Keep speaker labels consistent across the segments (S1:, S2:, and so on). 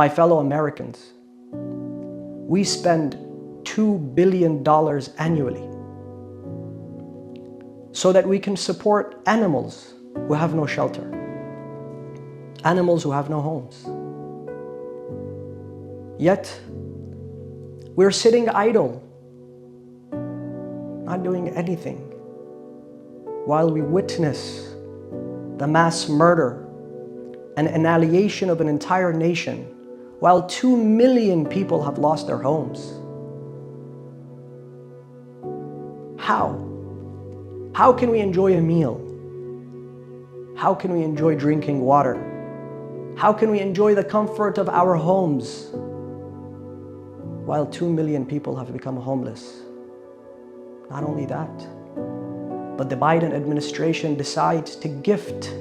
S1: My fellow Americans, we spend $2 billion annually so that we can support animals who have no shelter, animals who have no homes. Yet, we're sitting idle, not doing anything, while we witness the mass murder and annihilation of an entire nation, while 2 million people have lost their homes. How can we enjoy a meal? How can we enjoy drinking water? How can we enjoy the comfort of our homes while 2 million people have become homeless? Not only that, but the Biden administration decides to gift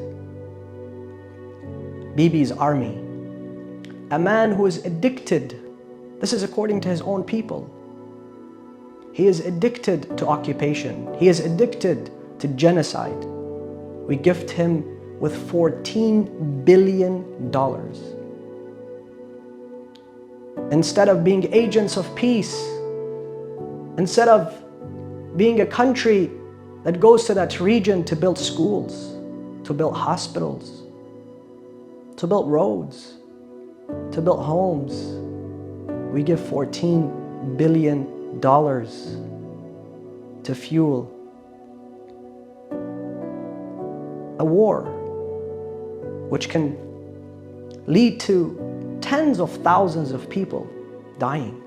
S1: Bibi's army, a man who is addicted. This is according to his own people. He is addicted to occupation. He is addicted to genocide. We gift him with $14 billion. Instead of being agents of peace, instead of being a country that goes to that region to build schools, to build hospitals, to build roads, to build homes, we give $14 billion to fuel a war which can lead to tens of thousands of people dying.